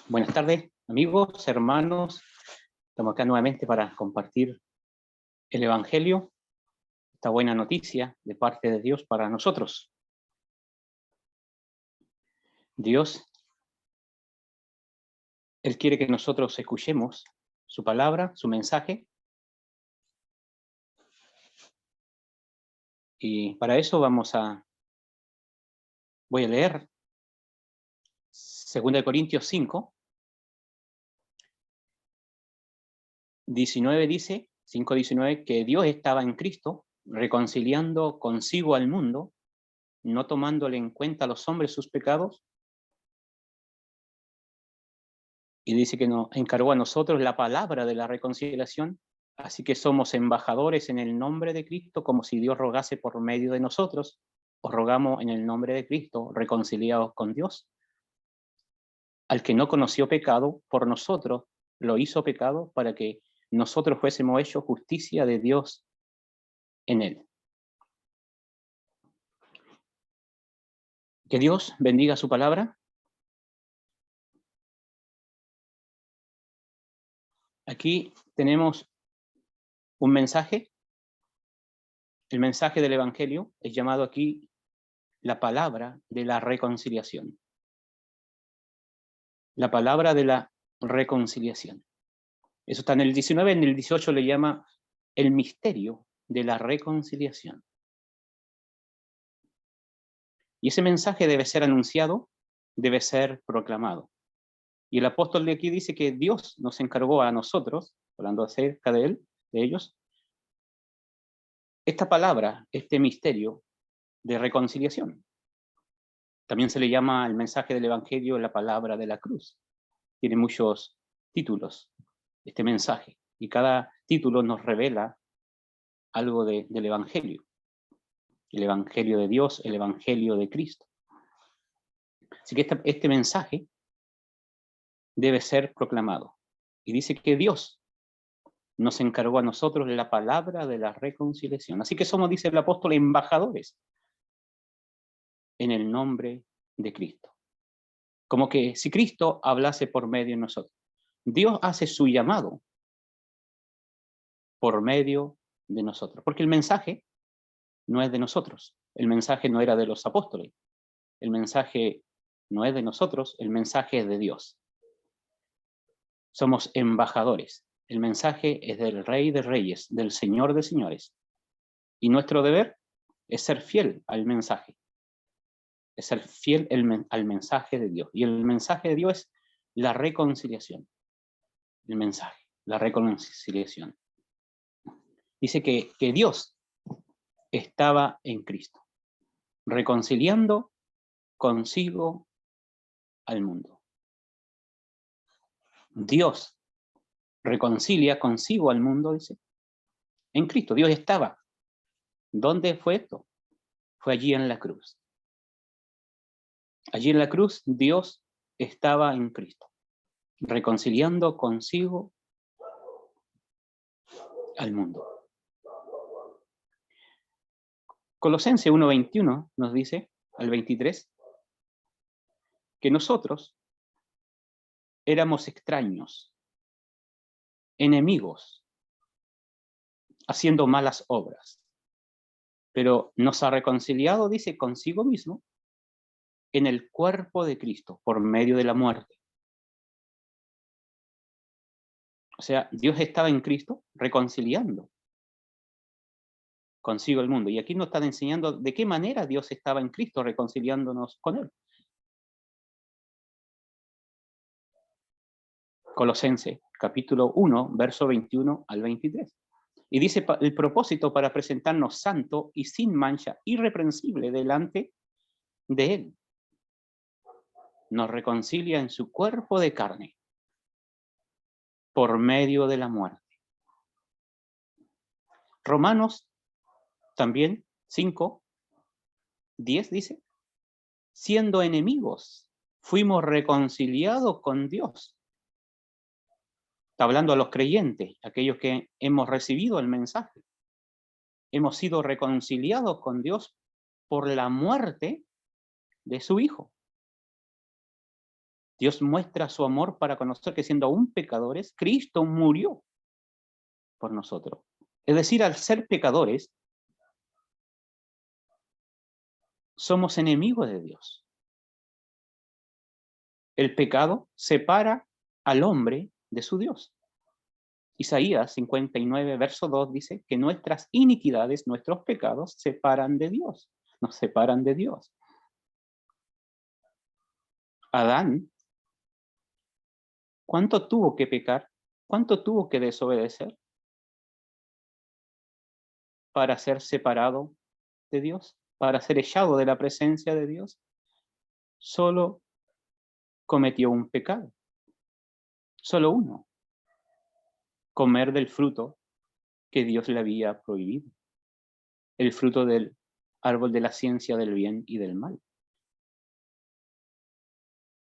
Buenas tardes, amigos, hermanos. Estamos acá nuevamente para compartir el Evangelio, esta buena noticia de parte de Dios para nosotros. Dios, Él quiere que nosotros escuchemos su palabra, su mensaje, y para eso voy a leer 2 Corintios 5, 19 dice, 5:19, que Dios estaba en Cristo, reconciliando consigo al mundo, no tomándole en cuenta a los hombres sus pecados, y dice que nos encargó a nosotros la palabra de la reconciliación, así que somos embajadores en el nombre de Cristo, como si Dios rogase por medio de nosotros. Os rogamos en el nombre de Cristo, reconciliados con Dios. Al que no conoció pecado, por nosotros lo hizo pecado para que nosotros fuésemos hechos justicia de Dios en él. Que Dios bendiga su palabra. Aquí tenemos un mensaje. El mensaje del Evangelio es llamado aquí la palabra de la reconciliación. La palabra de la reconciliación. Eso está en el 19, en el 18 le llama el misterio de la reconciliación. Y ese mensaje debe ser anunciado, debe ser proclamado. Y el apóstol de aquí dice que Dios nos encargó a nosotros, hablando acerca de él, de ellos, esta palabra, este misterio de reconciliación. También se le llama el mensaje del Evangelio la palabra de la cruz. Tiene muchos títulos, este mensaje, y cada título nos revela algo del Evangelio. El Evangelio de Dios, el Evangelio de Cristo. Así que este mensaje debe ser proclamado. Y dice que Dios nos encargó a nosotros la palabra de la reconciliación. Así que somos, dice el apóstol, embajadores en el nombre de Cristo. Como que si Cristo hablase por medio de nosotros. Dios hace su llamado por medio de nosotros. Porque el mensaje no es de nosotros. El mensaje no era de los apóstoles. El mensaje no es de nosotros, el mensaje es de Dios. Somos embajadores. El mensaje es del Rey de Reyes, del Señor de Señores. Y nuestro deber es ser fiel al mensaje. Es ser fiel al mensaje de Dios. Y el mensaje de Dios es la reconciliación. El mensaje, la reconciliación. Dice que Dios estaba en Cristo, reconciliando consigo al mundo. Dios reconcilia consigo al mundo, dice, en Cristo. Dios estaba. ¿Dónde fue esto? Fue allí en la cruz. Allí en la cruz Dios estaba en Cristo, reconciliando consigo al mundo. Colosenses 1:21 nos dice, al 23, que nosotros éramos extraños, enemigos, haciendo malas obras, pero nos ha reconciliado, dice, consigo mismo en el cuerpo de Cristo por medio de la muerte. O sea, Dios estaba en Cristo reconciliando consigo el mundo. Y aquí nos están enseñando de qué manera Dios estaba en Cristo reconciliándonos con él. Colosenses, capítulo 1, verso 21 al 23. Y dice el propósito para presentarnos santo y sin mancha, irreprensible delante de él. Nos reconcilia en su cuerpo de carne por medio de la muerte. Romanos también 5, 10 dice, siendo enemigos, fuimos reconciliados con Dios. Está hablando a los creyentes, aquellos que hemos recibido el mensaje. Hemos sido reconciliados con Dios por la muerte de su Hijo. Dios muestra su amor para conocer que siendo aún pecadores, Cristo murió por nosotros. Es decir, al ser pecadores, somos enemigos de Dios. El pecado separa al hombre de su Dios. Isaías 59, verso 2 dice que nuestras iniquidades, nuestros pecados, separan de Dios, nos separan de Dios. Adán, ¿cuánto tuvo que pecar? ¿Cuánto tuvo que desobedecer para ser separado de Dios? Para ser echado de la presencia de Dios. Solo cometió un pecado. Solo uno. Comer del fruto que Dios le había prohibido. El fruto del árbol de la ciencia del bien y del mal.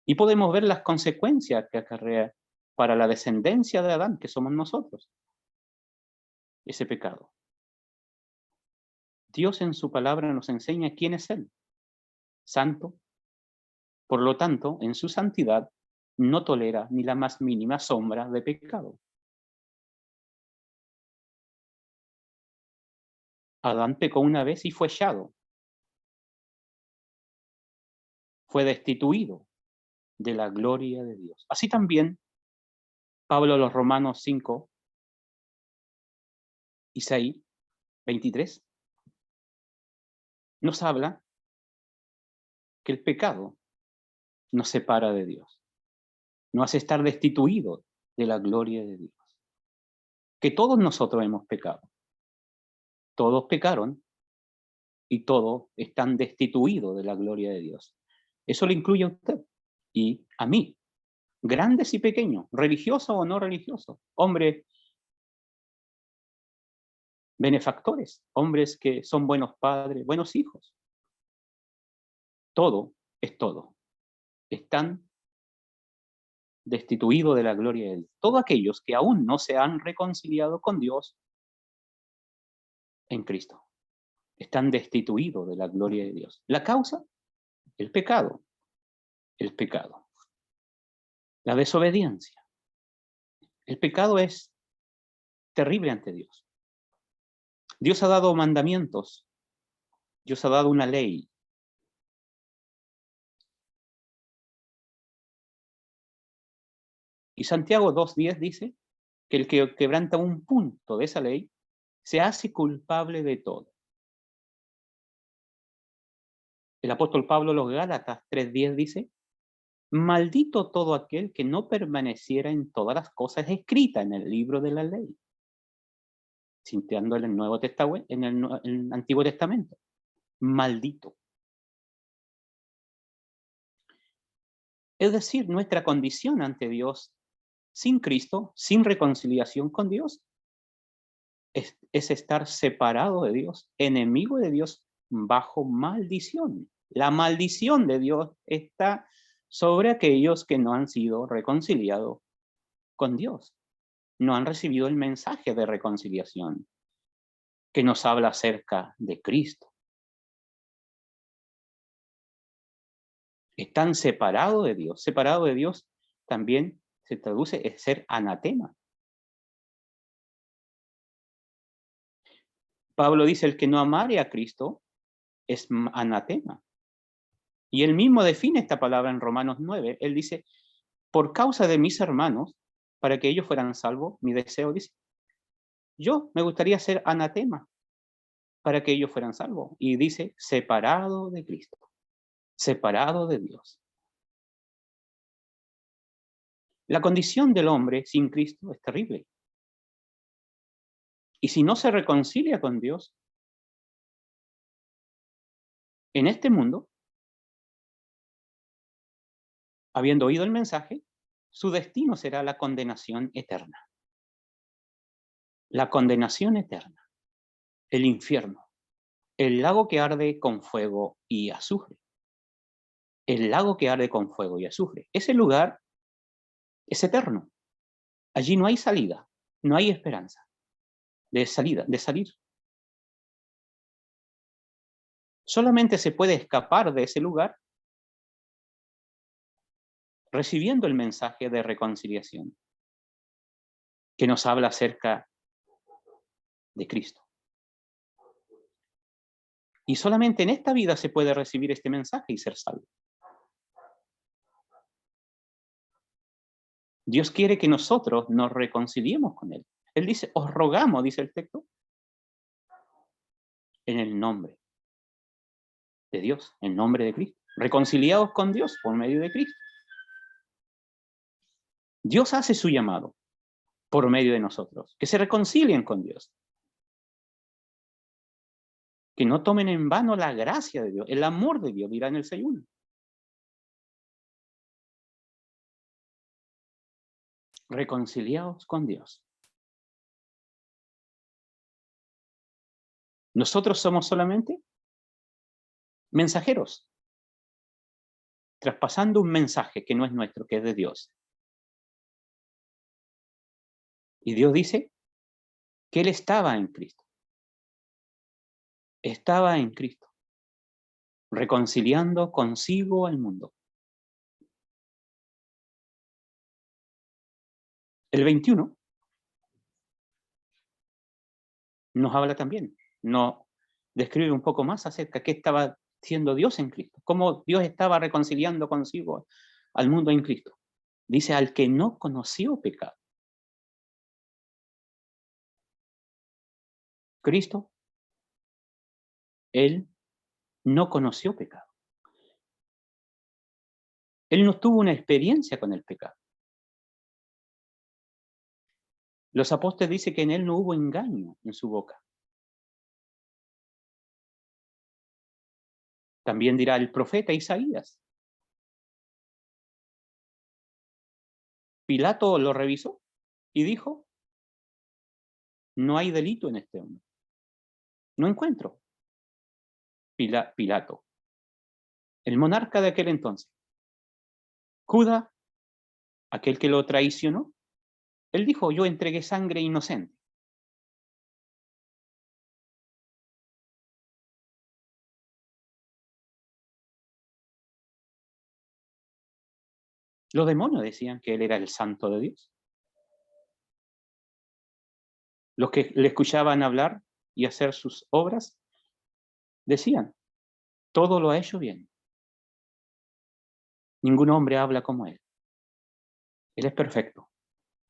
Y podemos ver las consecuencias que acarrea para la descendencia de Adán, que somos nosotros, ese pecado. Dios en su palabra nos enseña quién es Él. Santo. Por lo tanto, en su santidad no tolera ni la más mínima sombra de pecado. Adán pecó una vez y fue echado. Fue destituido de la gloria de Dios. Así también, Pablo a los Romanos 5, Isaías 23, nos habla que el pecado nos separa de Dios, nos hace estar destituidos de la gloria de Dios. Que todos nosotros hemos pecado. Todos pecaron y todos están destituidos de la gloria de Dios. Eso le incluye a usted y a mí, grandes y pequeños, religiosos o no religiosos, hombres benefactores, hombres que son buenos padres, buenos hijos. Todo es todo. Están destituidos de la gloria de Dios. Todos aquellos que aún no se han reconciliado con Dios en Cristo están destituidos de la gloria de Dios. ¿La causa? El pecado. El pecado. La desobediencia. El pecado es terrible ante Dios. Dios ha dado mandamientos. Dios ha dado una ley. Y Santiago 2:10 dice que el que quebranta un punto de esa ley se hace culpable de todo. El apóstol Pablo, los Gálatas 3:10 dice: maldito todo aquel que no permaneciera en todas las cosas escritas en el libro de la ley. Citando en el Nuevo Testamento, en el Antiguo Testamento. Maldito. Es decir, nuestra condición ante Dios sin Cristo, sin reconciliación con Dios, es estar separado de Dios, enemigo de Dios, bajo maldición. La maldición de Dios está sobre aquellos que no han sido reconciliados con Dios. No han recibido el mensaje de reconciliación que nos habla acerca de Cristo. Están separados de Dios. Separado de Dios también se traduce en ser anatema. Pablo dice: el que no amare a Cristo es anatema. Y él mismo define esta palabra en Romanos 9. Él dice: por causa de mis hermanos, para que ellos fueran salvos, mi deseo, dice, yo me gustaría ser anatema para que ellos fueran salvos. Y dice: separado de Cristo, separado de Dios. La condición del hombre sin Cristo es terrible. Y si no se reconcilia con Dios, en este mundo, habiendo oído el mensaje, su destino será la condenación eterna. La condenación eterna, el infierno, el lago que arde con fuego y azufre. El lago que arde con fuego y azufre. Ese lugar es eterno. Allí no hay salida, no hay esperanza de salida, de salir. Solamente se puede escapar de ese lugar recibiendo el mensaje de reconciliación que nos habla acerca de Cristo. Y solamente en esta vida se puede recibir este mensaje y ser salvo. Dios quiere que nosotros nos reconciliemos con Él. Él dice, os rogamos, dice el texto, en el nombre de Dios, en nombre de Cristo. Reconciliados con Dios por medio de Cristo. Dios hace su llamado por medio de nosotros, que se reconcilien con Dios. Que no tomen en vano la gracia de Dios, el amor de Dios, dirá en el 6:1. Reconciliados con Dios. Nosotros somos solamente mensajeros, traspasando un mensaje que no es nuestro, que es de Dios. Y Dios dice que Él estaba en Cristo. Estaba en Cristo, reconciliando consigo al mundo. El 21 nos habla también, nos describe un poco más acerca de qué estaba siendo Dios en Cristo, cómo Dios estaba reconciliando consigo al mundo en Cristo. Dice, al que no conoció pecado. Cristo, Él no conoció pecado. Él no tuvo una experiencia con el pecado. Los apóstoles dicen que en Él no hubo engaño en su boca. También dirá el profeta Isaías. Pilato lo revisó y dijo, no hay delito en este hombre. No encuentro. Pilato, el monarca de aquel entonces. Judas, aquel que lo traicionó, él dijo, yo entregué sangre inocente. Los demonios decían que él era el santo de Dios. Los que le escuchaban hablar y hacer sus obras, decían, todo lo ha hecho bien. Ningún hombre habla como él. Él es perfecto.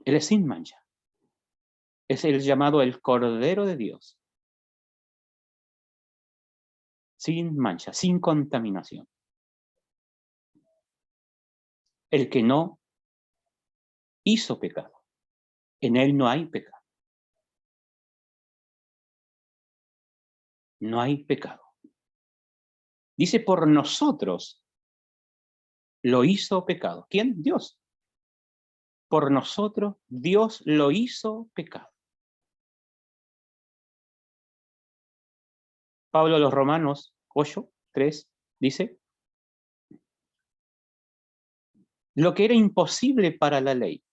Él es sin mancha. Es el llamado el Cordero de Dios. Sin mancha, sin contaminación. El que no hizo pecado. En él no hay pecado. No hay pecado. Dice, por nosotros lo hizo pecado. ¿Quién? Dios. Por nosotros Dios lo hizo pecado. Pablo a los Romanos 8:3 dice, lo que era imposible para la ley,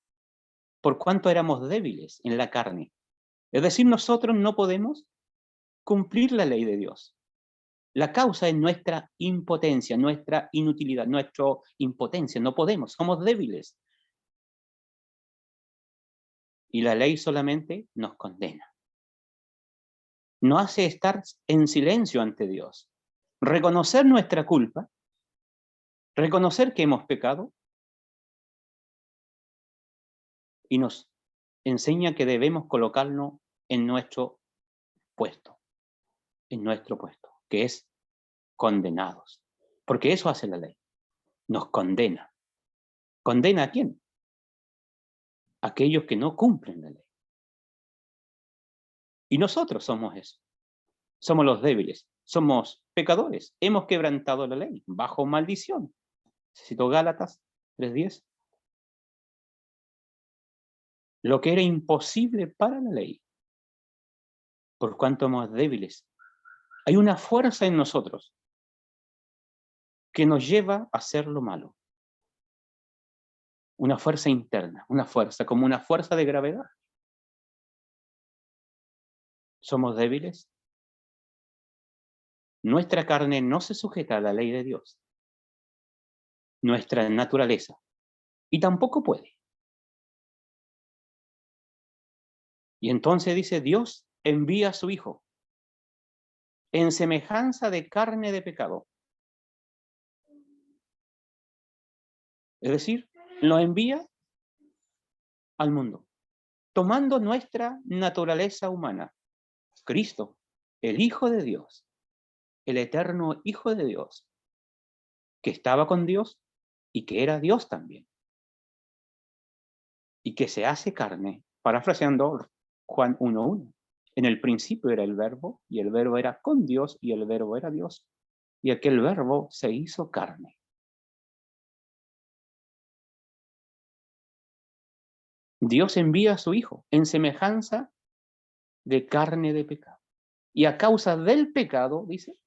por cuanto éramos débiles en la carne. Es decir, nosotros no podemos cumplir la ley de Dios. La causa es nuestra impotencia, nuestra inutilidad, nuestra impotencia. No podemos, somos débiles. Y la ley solamente nos condena. Nos hace estar en silencio ante Dios. Reconocer nuestra culpa, reconocer que hemos pecado, y nos enseña que debemos colocarnos en nuestro puesto, que es condenados. Porque eso hace la ley, nos condena. ¿Condena a quién? Aquellos que no cumplen la ley. Y nosotros somos eso. Somos los débiles, somos pecadores, hemos quebrantado la ley, bajo maldición. Cito Gálatas 3:10. Lo que era imposible para la ley, por cuanto somos débiles. Hay una fuerza en nosotros que nos lleva a hacer lo malo. Una fuerza interna, una fuerza, como una fuerza de gravedad. Somos débiles. Nuestra carne no se sujeta a la ley de Dios. Nuestra naturaleza, y tampoco puede. Y entonces dice, Dios envía a su Hijo en semejanza de carne de pecado. Es decir, lo envía al mundo, tomando nuestra naturaleza humana. Cristo, el Hijo de Dios, el eterno Hijo de Dios, que estaba con Dios y que era Dios también, y que se hace carne, parafraseando Juan 1:1. En el principio era el Verbo, y el Verbo era con Dios, y el Verbo era Dios, y aquel Verbo se hizo carne. Dios envía a su Hijo en semejanza de carne de pecado. Y a causa del pecado, dice,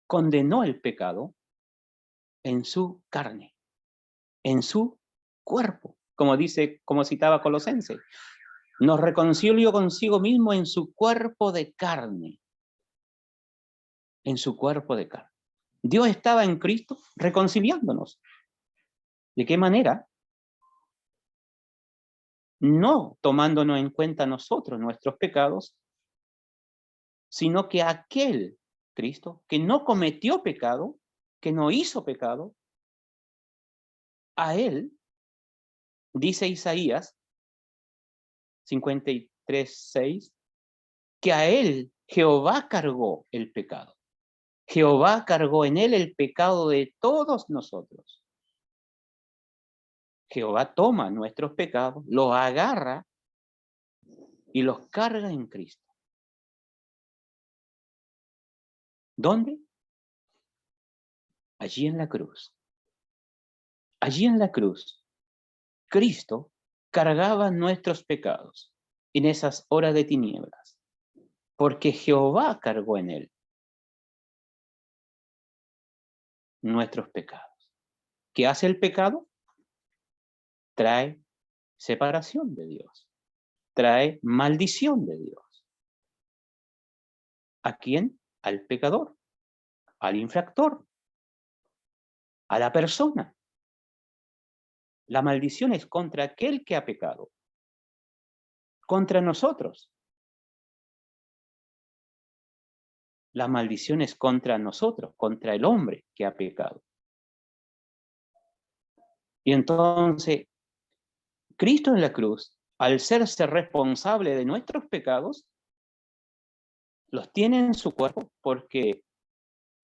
condenó el pecado en su carne, en su cuerpo, como dice, como citaba Colosenses. Nos reconcilió consigo mismo en su cuerpo de carne. En su cuerpo de carne. Dios estaba en Cristo reconciliándonos. ¿De qué manera? No tomándonos en cuenta nosotros nuestros pecados, sino que aquel Cristo que no cometió pecado, que no hizo pecado, a él, dice Isaías 53:6, que a él Jehová cargó el pecado. Jehová cargó en él el pecado de todos nosotros. Jehová toma nuestros pecados, los agarra y los carga en Cristo. ¿Dónde? Allí en la cruz. Allí en la cruz, Cristo cargaba nuestros pecados en esas horas de tinieblas, porque Jehová cargó en él nuestros pecados. ¿Qué hace el pecado? Trae separación de Dios, trae maldición de Dios. ¿A quién? Al pecador, al infractor, a la persona. La maldición es contra aquel que ha pecado, contra nosotros. La maldición es contra nosotros, contra el hombre que ha pecado. Y entonces, Cristo en la cruz, al serse responsable de nuestros pecados, los tiene en su cuerpo porque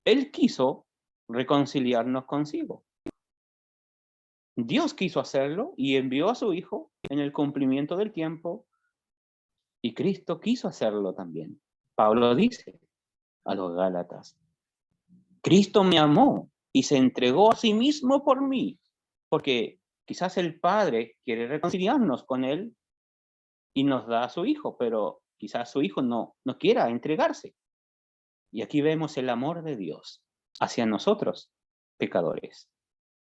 Él quiso reconciliarnos consigo. Dios quiso hacerlo y envió a su Hijo en el cumplimiento del tiempo, y Cristo quiso hacerlo también. Pablo dice a los Gálatas, Cristo me amó y se entregó a sí mismo por mí, porque quizás el Padre quiere reconciliarnos con Él y nos da a su Hijo, pero quizás su Hijo no quiera entregarse. Y aquí vemos el amor de Dios hacia nosotros, pecadores,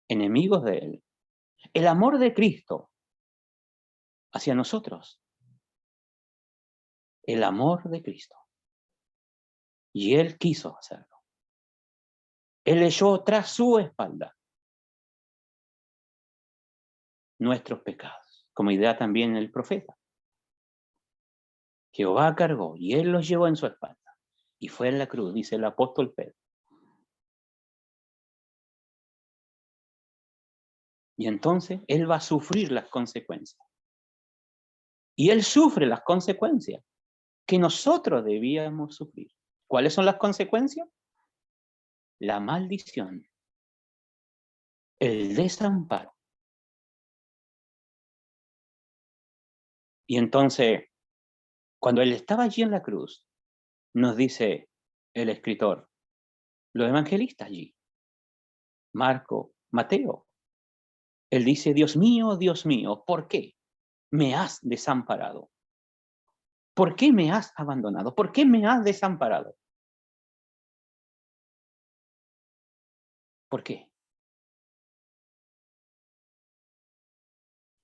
enemigos de Él. El amor de Cristo hacia nosotros. El amor de Cristo. Y Él quiso hacerlo. Él echó tras su espalda nuestros pecados, como idea también el profeta. Jehová cargó y Él los llevó en su espalda. Y fue en la cruz, dice el apóstol Pedro. Y entonces Él va a sufrir las consecuencias. Y Él sufre las consecuencias que nosotros debíamos sufrir. ¿Cuáles son las consecuencias? La maldición, el desamparo. Y entonces, cuando Él estaba allí en la cruz, nos dice el escritor, los evangelistas allí, Marco, Mateo, Él dice, Dios mío, ¿por qué me has desamparado? ¿Por qué me has abandonado? ¿Por qué me has desamparado? ¿Por qué?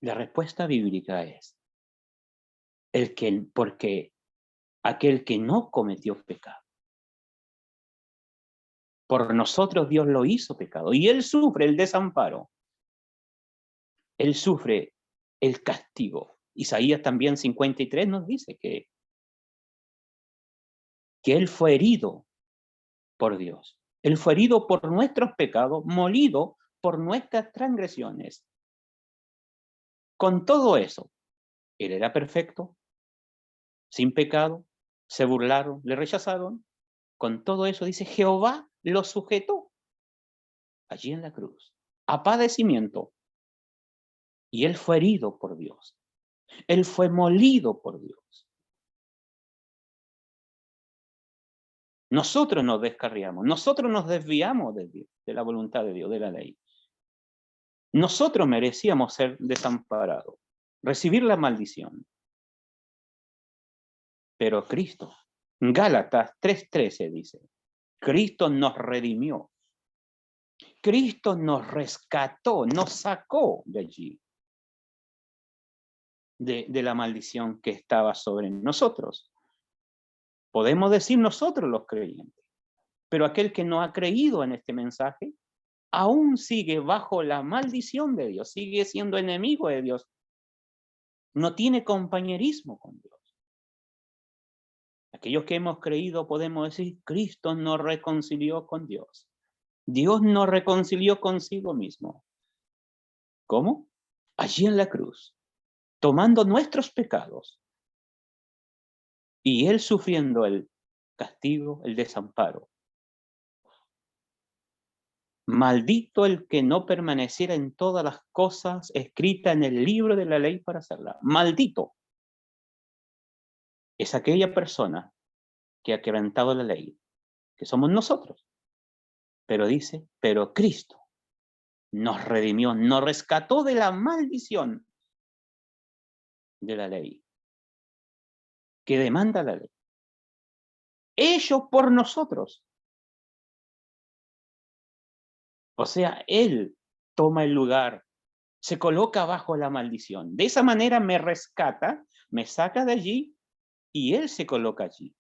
La respuesta bíblica es, porque aquel que no cometió pecado. Por nosotros Dios lo hizo pecado y Él sufre el desamparo Él sufre el castigo. Isaías también 53 nos dice que Él fue herido por Dios. Él fue herido por nuestros pecados, molido por nuestras transgresiones. Con todo eso, Él era perfecto, sin pecado, se burlaron, le rechazaron. Con todo eso, dice, Jehová lo sujetó allí en la cruz, a padecimiento. Y Él fue herido por Dios. Él fue molido por Dios. Nosotros nos descarriamos, nosotros nos desviamos de Dios, de la voluntad de Dios, de la ley. Nosotros merecíamos ser desamparados, recibir la maldición. Pero Cristo, Gálatas 3:13 dice, Cristo nos redimió. Cristo nos rescató, nos sacó de allí, de la maldición que estaba sobre nosotros. Podemos decir nosotros los creyentes, pero aquel que no ha creído en este mensaje, aún sigue bajo la maldición de Dios, sigue siendo enemigo de Dios, no tiene compañerismo con Dios. Aquellos que hemos creído podemos decir, Cristo nos reconcilió con Dios. Dios nos reconcilió consigo mismo. ¿Cómo? Allí en la cruz, tomando nuestros pecados y Él sufriendo el castigo, el desamparo. Maldito el que no permaneciera en todas las cosas escritas en el libro de la ley para hacerla. Maldito es aquella persona que ha quebrantado la ley, que somos nosotros. Pero dice, pero Cristo nos redimió, nos rescató de la maldición de la ley, que demanda la ley. Hecho por nosotros. O sea, Él toma el lugar, se coloca bajo la maldición. De esa manera me rescata, me saca de allí y Él se coloca allí.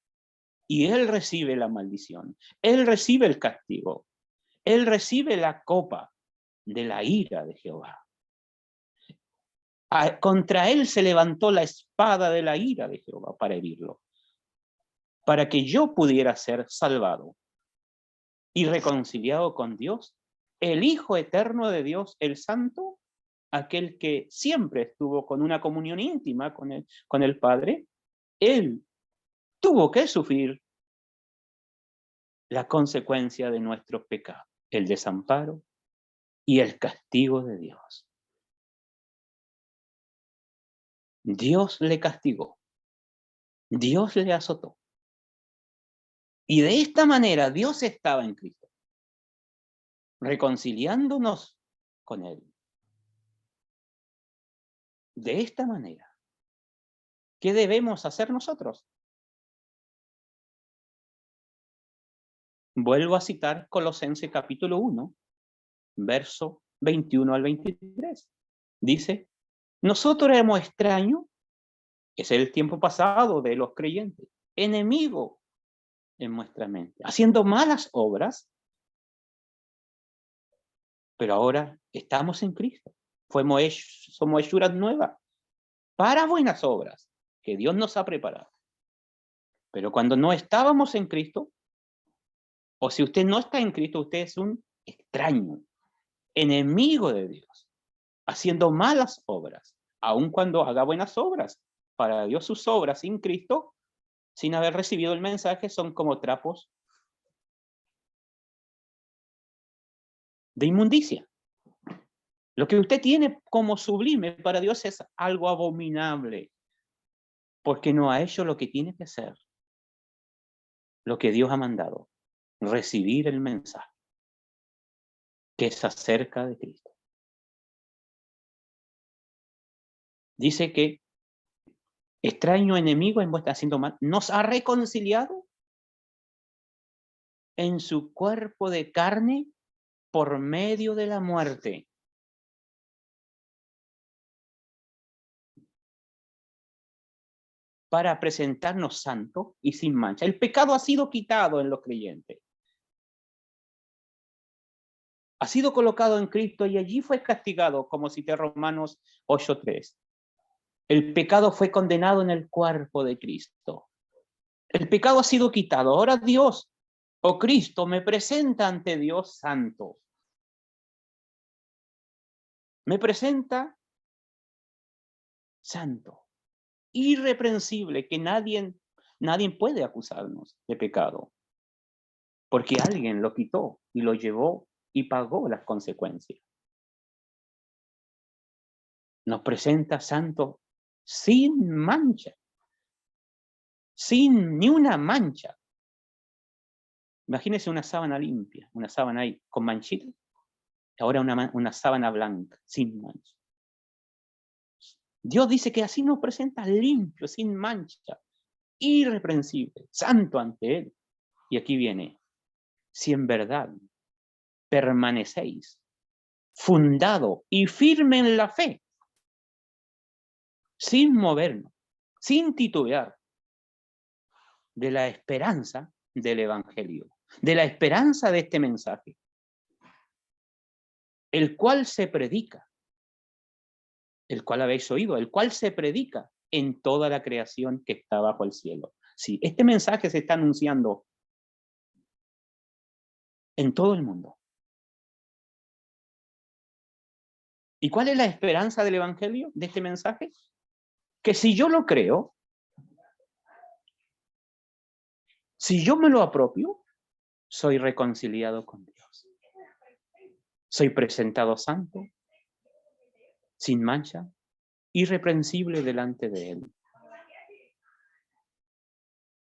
Y Él recibe la maldición. Él recibe el castigo. Él recibe la copa de la ira de Jehová. Contra Él se levantó la espada de la ira de Jehová para herirlo. Para que yo pudiera ser salvado y reconciliado con Dios, el Hijo eterno de Dios, el Santo, aquel que siempre estuvo con una comunión íntima con el Padre, Él tuvo que sufrir la consecuencia de nuestros pecados, el desamparo y el castigo de Dios. Dios le castigó, Dios le azotó. Y de esta manera Dios estaba en Cristo, reconciliándonos con Él. De esta manera, ¿qué debemos hacer nosotros? Vuelvo a citar Colosenses capítulo 1, verso 21 al 23. Dice, nosotros éramos extraños, es el tiempo pasado de los creyentes, enemigos en nuestra mente, haciendo malas obras, pero ahora estamos en Cristo. Somos hechuras nuevas para buenas obras que Dios nos ha preparado. Pero cuando no estábamos en Cristo, o si usted no está en Cristo, usted es un extraño, enemigo de Dios, haciendo malas obras, aun cuando haga buenas obras. Para Dios sus obras sin Cristo, sin haber recibido el mensaje, son como trapos de inmundicia. Lo que usted tiene como sublime para Dios es algo abominable, porque no ha hecho lo que tiene que hacer, lo que Dios ha mandado, recibir el mensaje, que es acerca de Cristo. Dice que extraño enemigo en vuestra haciendo mal, nos ha reconciliado en su cuerpo de carne por medio de la muerte. Para presentarnos santos y sin mancha. El pecado ha sido quitado en los creyentes. Ha sido colocado en Cristo y allí fue castigado, como cité Romanos 8:3. El pecado fue condenado en el cuerpo de Cristo. El pecado ha sido quitado. Ahora Dios o Cristo me presenta ante Dios santo. Me presenta santo, irreprensible, que nadie puede acusarnos de pecado, porque alguien lo quitó y lo llevó y pagó las consecuencias. Nos presenta santo sin mancha, sin ni una mancha. Imagínense una sábana limpia, una sábana ahí con manchitas, ahora una sábana blanca, sin mancha. Dios dice que así nos presenta limpio, sin mancha, irreprensible, santo ante Él. Y aquí viene, si en verdad permanecéis fundado y firme en la fe, sin movernos, sin titubear, de la esperanza del Evangelio, de la esperanza de este mensaje, el cual se predica, el cual habéis oído, el cual se predica en toda la creación que está bajo el cielo. Sí, este mensaje se está anunciando en todo el mundo. ¿Y cuál es la esperanza del Evangelio, de este mensaje? Que si yo lo creo, si yo me lo apropio, soy reconciliado con Dios. Soy presentado santo, sin mancha, irreprensible delante de Él.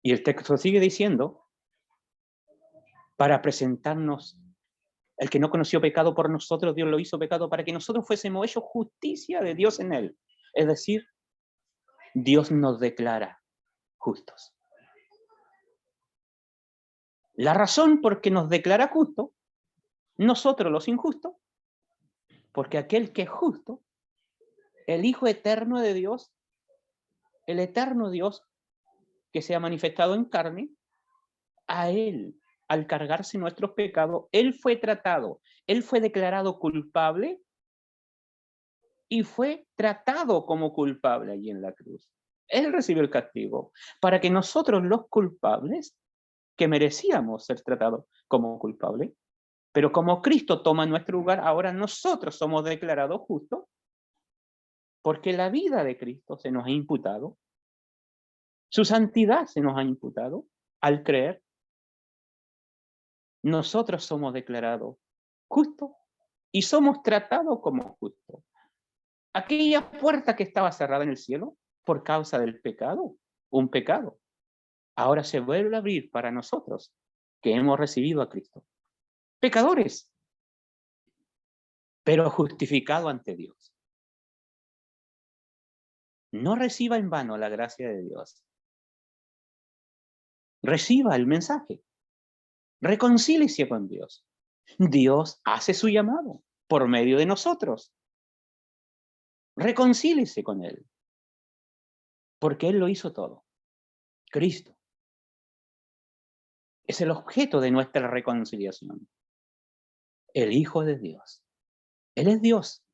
Y el texto sigue diciendo, para presentarnos, el que no conoció pecado por nosotros, Dios lo hizo pecado para que nosotros fuésemos hechos justicia de Dios en Él. Es decir, Dios nos declara justos. La razón por que nos declara justos, nosotros los injustos, porque aquel que es justo, el Hijo eterno de Dios, el eterno Dios que se ha manifestado en carne, a Él, al cargarse nuestros pecados, Él fue tratado, Él fue declarado culpable y fue tratado como culpable allí en la cruz. Él recibió el castigo para que nosotros los culpables, que merecíamos ser tratados como culpables, pero como Cristo toma nuestro lugar, ahora nosotros somos declarados justos porque la vida de Cristo se nos ha imputado, su santidad se nos ha imputado al creer. Nosotros somos declarados justos y somos tratados como justos. Aquella puerta que estaba cerrada en el cielo por causa del pecado, un pecado, ahora se vuelve a abrir para nosotros que hemos recibido a Cristo. Pecadores, pero justificados ante Dios. No reciba en vano la gracia de Dios. Reciba el mensaje. Reconcíliese con Dios. Dios hace su llamado por medio de nosotros. Reconcíliese con Él. Porque Él lo hizo todo. Cristo es el objeto de nuestra reconciliación. El Hijo de Dios. Él es Dios.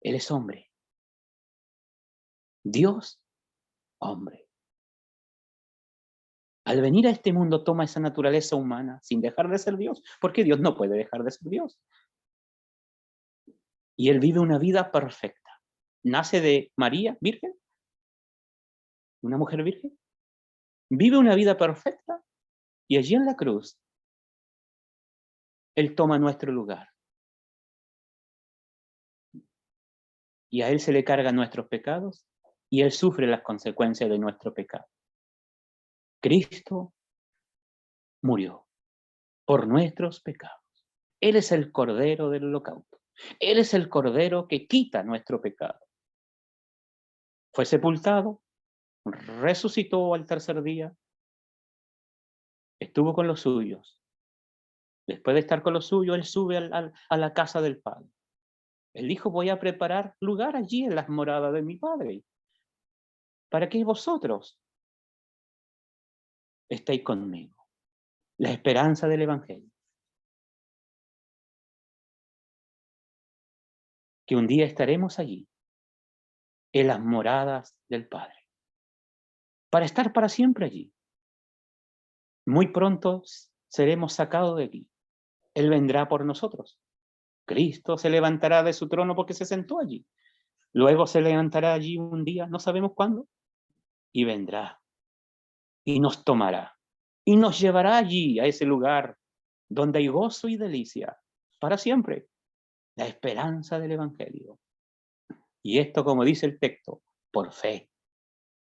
Él es hombre. Dios, hombre. Al venir a este mundo toma esa naturaleza humana sin dejar de ser Dios, porque Dios no puede dejar de ser Dios. Y Él vive una vida perfecta. Nace de María, virgen, una mujer virgen. Vive una vida perfecta y allí en la cruz Él toma nuestro lugar. Y a Él se le cargan nuestros pecados y Él sufre las consecuencias de nuestro pecado. Cristo murió por nuestros pecados. Él es el Cordero del holocausto. Él es el Cordero que quita nuestro pecado. Fue sepultado, resucitó al tercer día, estuvo con los suyos. Después de estar con los suyos, Él sube a la casa del Padre. Él dijo, voy a preparar lugar allí en las moradas de mi Padre, para que vosotros estéis conmigo. La esperanza del Evangelio. que un día estaremos allí, en las moradas del Padre, para estar para siempre allí. Muy pronto seremos sacados de aquí. Él vendrá por nosotros. Cristo se levantará de su trono porque se sentó allí. Luego se levantará allí un día, no sabemos cuándo, y vendrá y nos tomará y nos llevará allí a ese lugar donde hay gozo y delicia para siempre, la esperanza del Evangelio. Y esto, como dice el texto, por fe.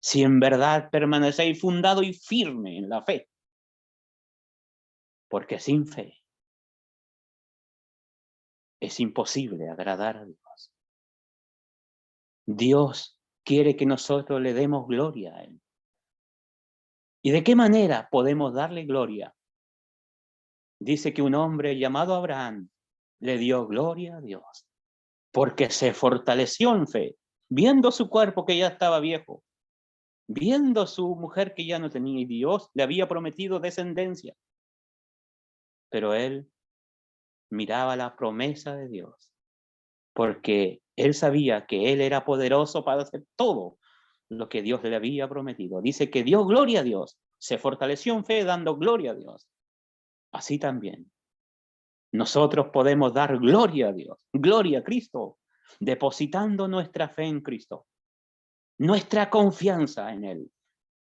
Si en verdad permanecéis fundado y firme en la fe, porque sin fe es imposible agradar a Dios. Dios quiere que nosotros le demos gloria a Él. ¿Y de qué manera podemos darle gloria? Dice que un hombre llamado Abraham le dio gloria a Dios, porque se fortaleció en fe, viendo su cuerpo que ya estaba viejo, viendo su mujer que ya no tenía, y Dios le había prometido descendencia. Pero él miraba la promesa de Dios, porque él sabía que él era poderoso para hacer todo lo que Dios le había prometido. Dice que dio gloria a Dios, se fortaleció en fe dando gloria a Dios. Así también nosotros podemos dar gloria a Dios, gloria a Cristo, depositando nuestra fe en Cristo, nuestra confianza en Él,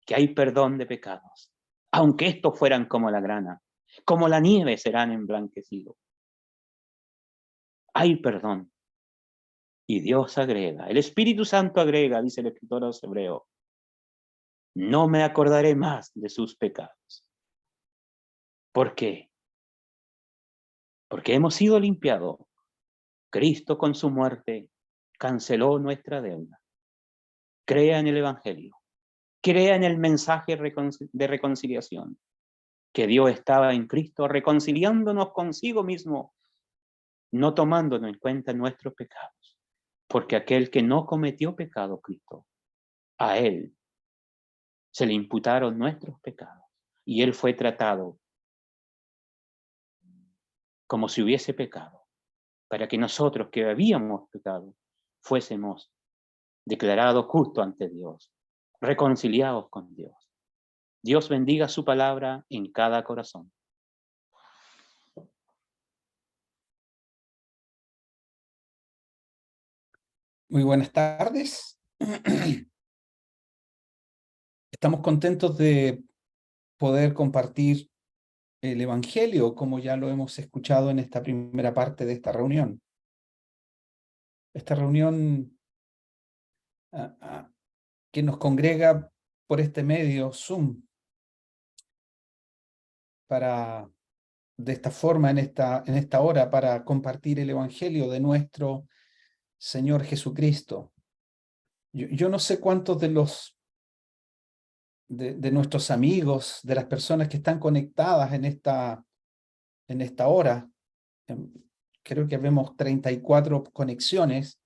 que hay perdón de pecados. Aunque estos fueran como la grana, como la nieve serán emblanquecidos. Hay perdón. Y Dios agrega, el Espíritu Santo agrega, dice el escritor a los Hebreos, no me acordaré más de sus pecados. ¿Por qué? Porque hemos sido limpiados. Cristo con su muerte canceló nuestra deuda. Crea en el Evangelio. Crea en el mensaje de reconciliación. Que Dios estaba en Cristo reconciliándonos consigo mismo, no tomándonos en cuenta nuestros pecados. Porque aquel que no cometió pecado, Cristo, a Él se le imputaron nuestros pecados. Y Él fue tratado como si hubiese pecado, para que nosotros que habíamos pecado fuésemos declarados justos ante Dios, reconciliados con Dios. Dios bendiga su palabra en cada corazón. Muy buenas tardes. Estamos contentos de poder compartir el Evangelio, como ya lo hemos escuchado en esta primera parte de esta reunión. Esta reunión que nos congrega por este medio Zoom para, de esta forma, en esta hora, para compartir el Evangelio de nuestro Señor Jesucristo. Yo no sé cuántos de nuestros amigos, de las personas que están conectadas en esta hora, creo que vemos 34 conexiones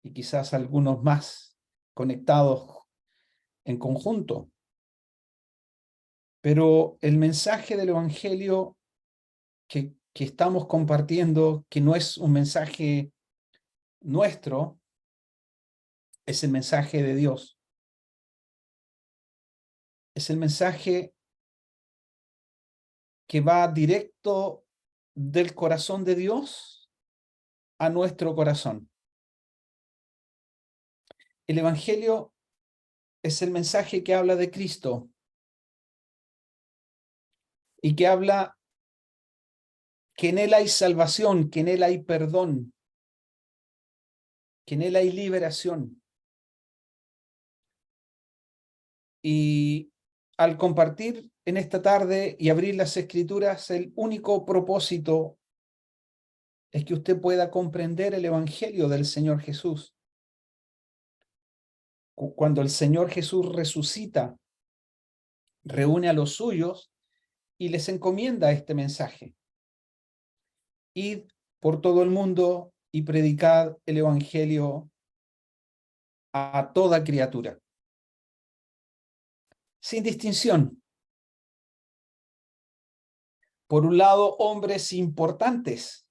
y quizás algunos más conectados en conjunto. Pero el mensaje del Evangelio que estamos compartiendo, que no es un mensaje nuestro, es el mensaje de Dios. Es el mensaje que va directo del corazón de Dios a nuestro corazón. El Evangelio es el mensaje que habla de Cristo y que habla que en Él hay salvación, que en Él hay perdón, que en Él hay liberación. Y al compartir en esta tarde y abrir las Escrituras, el único propósito es que usted pueda comprender el Evangelio del Señor Jesús. Cuando el Señor Jesús resucita, reúne a los suyos y les encomienda este mensaje. Id por todo el mundo y predicad el Evangelio a toda criatura, sin distinción. Por un lado, hombres importantes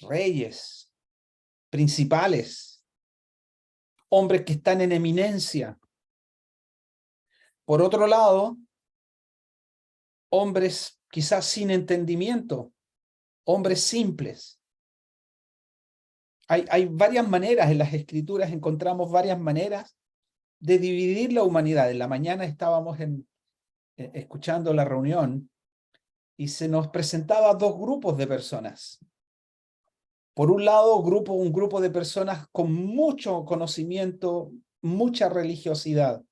reyes, principales, hombres que están en eminencia. Por otro lado, hombres quizás sin entendimiento, hombres simples. Hay varias maneras, en las Escrituras encontramos varias maneras de dividir la humanidad. En la mañana estábamos escuchando la reunión y se nos presentaba dos grupos de personas. Por un lado, un grupo de personas con mucho conocimiento, mucha religiosidad.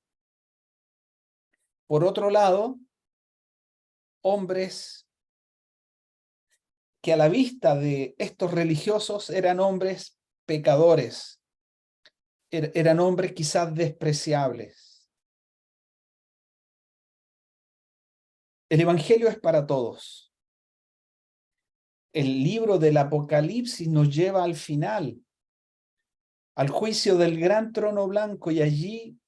Por otro lado, hombres que a la vista de estos religiosos eran hombres pecadores, eran hombres quizás despreciables. El Evangelio es para todos. El libro del Apocalipsis nos lleva al final, al juicio del gran trono blanco, y allí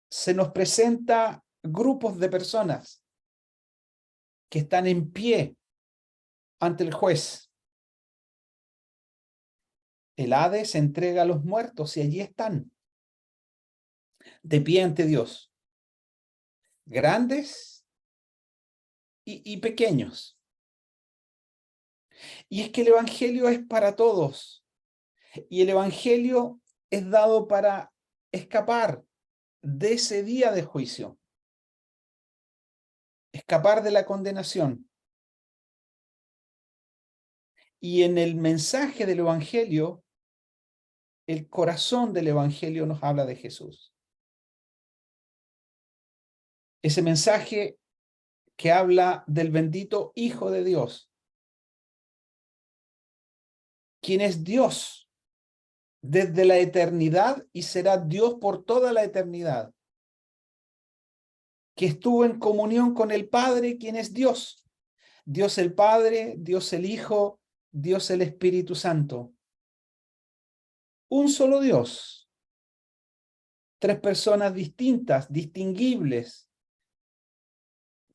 se nos presenta grupos de personas que están en pie ante el juez. El Hades entrega a los muertos y allí están, de pie ante Dios, grandes y pequeños. Y es que el Evangelio es para todos, y el Evangelio es dado para escapar de ese día de juicio, escapar de la condenación. Y en el mensaje del Evangelio, el corazón del Evangelio nos habla de Jesús. Ese mensaje que habla del bendito Hijo de Dios, quien es Dios desde la eternidad y será Dios por toda la eternidad, que estuvo en comunión con el Padre, quien es Dios, Dios el Padre, Dios el Hijo, Dios el Espíritu Santo. Un solo Dios, tres personas distintas, distinguibles,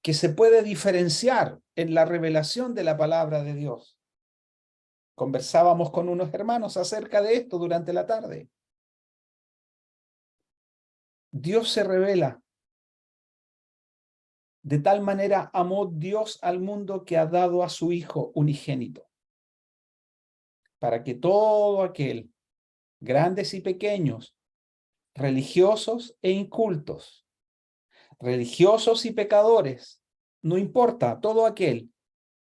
que se puede diferenciar en la revelación de la palabra de Dios. Conversábamos con unos hermanos acerca de esto durante la tarde. Dios se revela. De tal manera amó Dios al mundo que ha dado a su Hijo unigénito, para que todo aquel, grandes y pequeños, religiosos e incultos, religiosos y pecadores, no importa, todo aquel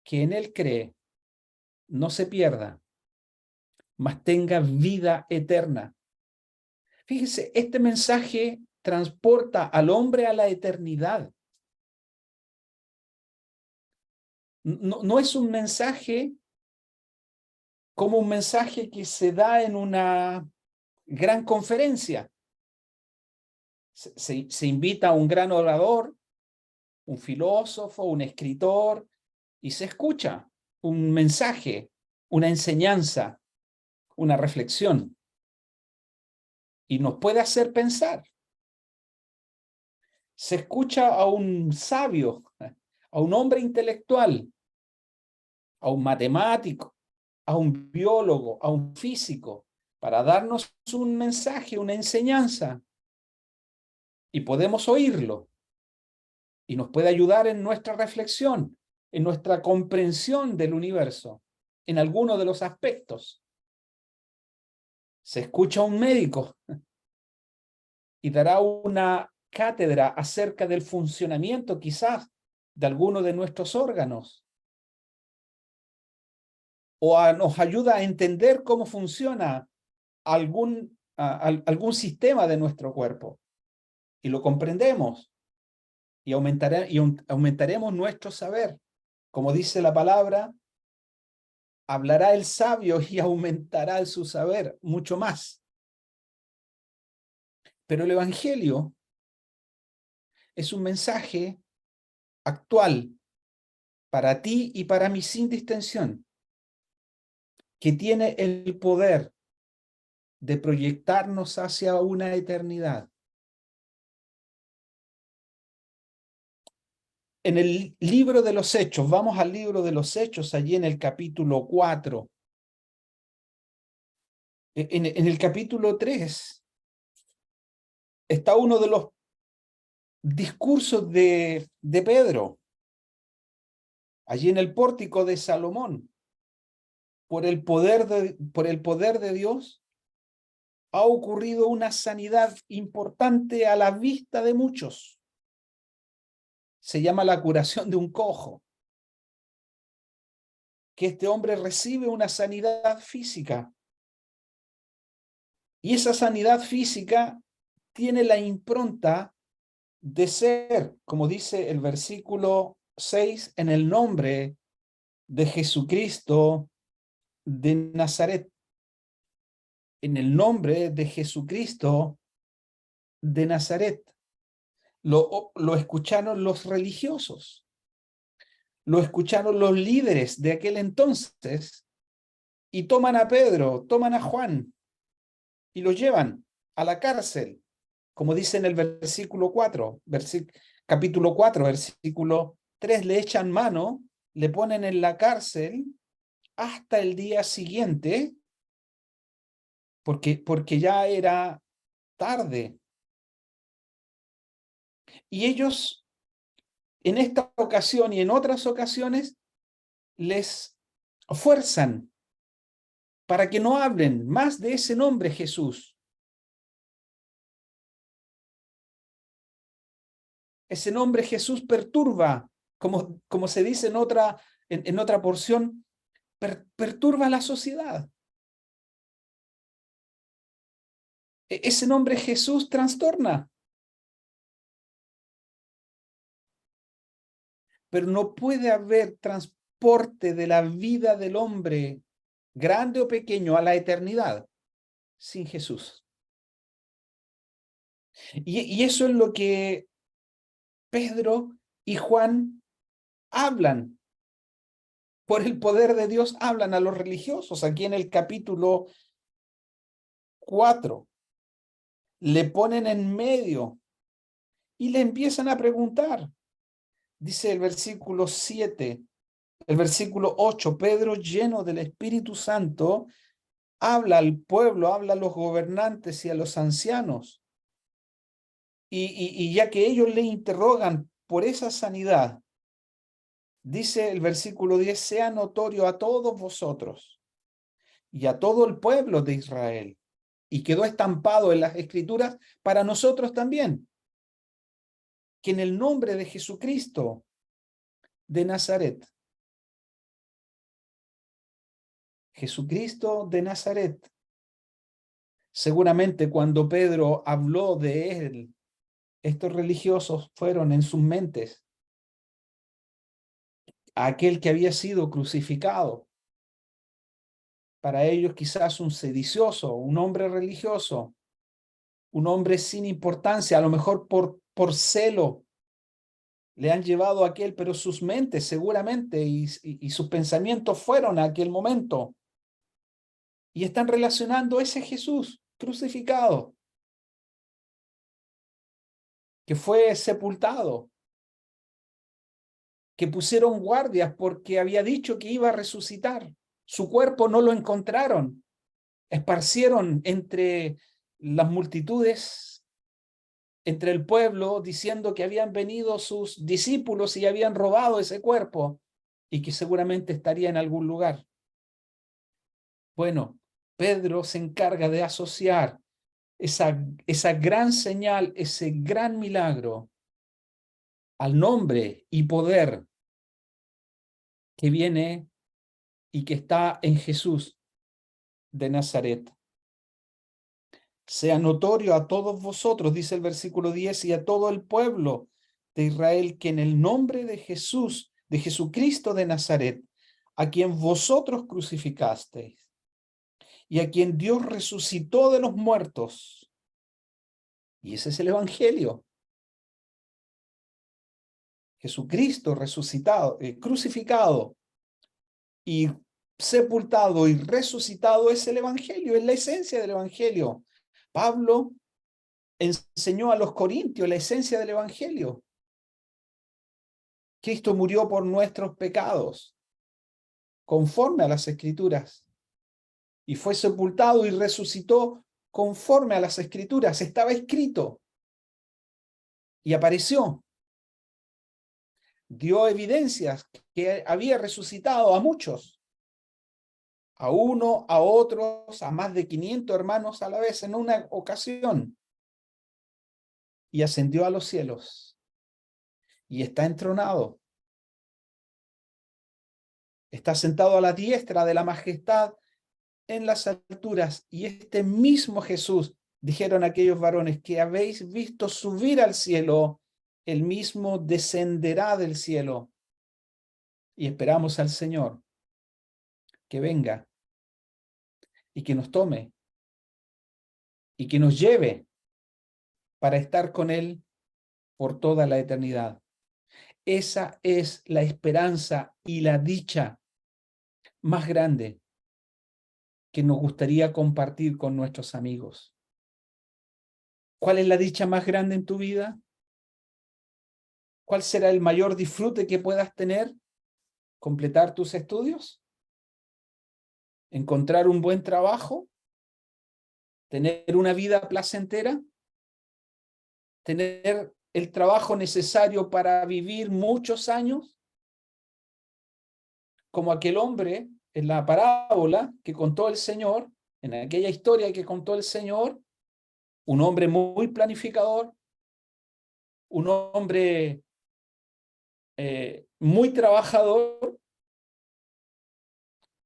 que en Él cree, no se pierda, mas tenga vida eterna. Fíjese, este mensaje transporta al hombre a la eternidad. No es un mensaje como un mensaje que se da en una gran conferencia. Se invita a un gran orador, un filósofo, un escritor, y se escucha un mensaje, una enseñanza, una reflexión, y nos puede hacer pensar. Se escucha a un sabio, a un hombre intelectual, a un matemático, a un biólogo, a un físico, para darnos un mensaje, una enseñanza, y podemos oírlo, y nos puede ayudar en nuestra reflexión, en nuestra comprensión del universo, en alguno de los aspectos. Se escucha a un médico y dará una cátedra acerca del funcionamiento quizás de alguno de nuestros órganos, o nos ayuda a entender cómo funciona algún sistema de nuestro cuerpo, y lo comprendemos, y aumentaremos nuestro saber. Como dice la palabra, hablará el sabio y aumentará su saber mucho más. Pero el Evangelio es un mensaje actual para ti y para mí sin distinción, que tiene el poder de proyectarnos hacia una eternidad. En el libro de los Hechos, vamos al libro de los Hechos, allí en el capítulo 4, En el capítulo 3 está uno de los discursos de Pedro, allí en el pórtico de Salomón. Por el poder de Dios, ha ocurrido una sanidad importante a la vista de muchos. Se llama la curación de un cojo. Que este hombre recibe una sanidad física. Y esa sanidad física tiene la impronta de ser, como dice el versículo 6, en el nombre de Jesucristo de Nazaret. En el nombre de Jesucristo de Nazaret. Lo escucharon los religiosos, lo escucharon los líderes de aquel entonces y toman a Pedro, toman a Juan y lo llevan a la cárcel, como dice en el versículo 4, capítulo 4, versículo 3, le echan mano, le ponen en la cárcel hasta el día siguiente, porque ya era tarde. Y ellos, en esta ocasión y en otras ocasiones, les fuerzan para que no hablen más de ese nombre Jesús. Ese nombre Jesús perturba, como se dice en otra porción, perturba la sociedad. Ese nombre Jesús trastorna. Pero no puede haber transporte de la vida del hombre, grande o pequeño, a la eternidad sin Jesús. Y eso es lo que Pedro y Juan hablan. Por el poder de Dios hablan a los religiosos. Aquí en el capítulo 4 le ponen en medio y le empiezan a preguntar. Dice el versículo 7, el versículo 8, Pedro, lleno del Espíritu Santo, habla al pueblo, habla a los gobernantes y a los ancianos. Y ya que ellos le interrogan por esa sanidad, dice el versículo 10, sea notorio a todos vosotros y a todo el pueblo de Israel. Y quedó estampado en las Escrituras para nosotros también, que en el nombre de Jesucristo de Nazaret, Jesucristo de Nazaret, seguramente cuando Pedro habló de él, estos religiosos fueron en sus mentes a aquel que había sido crucificado. Para ellos quizás un sedicioso, un hombre religioso, un hombre sin importancia, a lo mejor por celo le han llevado a aquel, pero sus mentes seguramente y sus pensamientos fueron a aquel momento. Y están relacionando ese Jesús crucificado, que fue sepultado, que pusieron guardias porque había dicho que iba a resucitar. Su cuerpo no lo encontraron. Esparcieron entre las multitudes, entre el pueblo, diciendo que habían venido sus discípulos y habían robado ese cuerpo y que seguramente estaría en algún lugar. Bueno, Pedro se encarga de asociar esa gran señal, ese gran milagro, al nombre y poder que viene y que está en Jesús de Nazaret. Sea notorio a todos vosotros, dice el versículo 10, y a todo el pueblo de Israel, que en el nombre de Jesús, de Jesucristo de Nazaret, a quien vosotros crucificasteis, y a quien Dios resucitó de los muertos. Y ese es el Evangelio. Jesucristo resucitado, crucificado y sepultado y resucitado es el Evangelio, es la esencia del Evangelio. Pablo enseñó a los corintios la esencia del Evangelio. Cristo murió por nuestros pecados, conforme a las Escrituras. y fue sepultado y resucitó conforme a las Escrituras. Estaba escrito y apareció. Dio evidencias que había resucitado a muchos, a uno, a otros, a más de 500 hermanos a la vez en una ocasión. Y ascendió a los cielos y está entronado. Está sentado a la diestra de la majestad en las alturas. Y este mismo Jesús, dijeron aquellos varones, que habéis visto subir al cielo, el mismo descenderá del cielo. Y esperamos al Señor que venga y que nos tome y que nos lleve para estar con Él por toda la eternidad. Esa es la esperanza y la dicha más grande que nos gustaría compartir con nuestros amigos. ¿Cuál es la dicha más grande en tu vida? ¿Cuál será el mayor disfrute que puedas tener? ¿Completar tus estudios? ¿Encontrar un buen trabajo? ¿Tener una vida placentera? ¿Tener el trabajo necesario para vivir muchos años? Como aquel hombre en la parábola que contó el Señor, en aquella historia que contó el Señor, un hombre muy planificador, un hombre muy trabajador,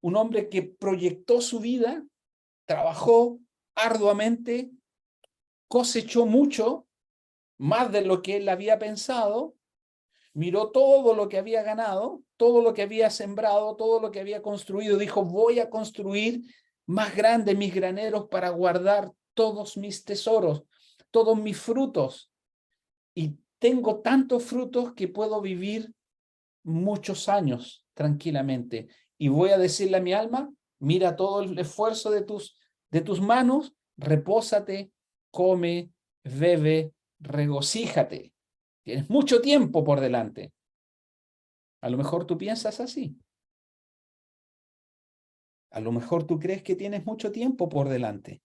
un hombre que proyectó su vida, trabajó arduamente, cosechó mucho, más de lo que él había pensado, miró todo lo que había ganado, todo lo que había sembrado, todo lo que había construido, dijo, voy a construir más grandes mis graneros para guardar todos mis tesoros, todos mis frutos, y tengo tantos frutos que puedo vivir muchos años tranquilamente. Y voy a decirle a mi alma, mira todo el esfuerzo de tus manos, repósate, come, bebe, regocíjate. Tienes mucho tiempo por delante. A lo mejor tú piensas así. A lo mejor tú crees que tienes mucho tiempo por delante.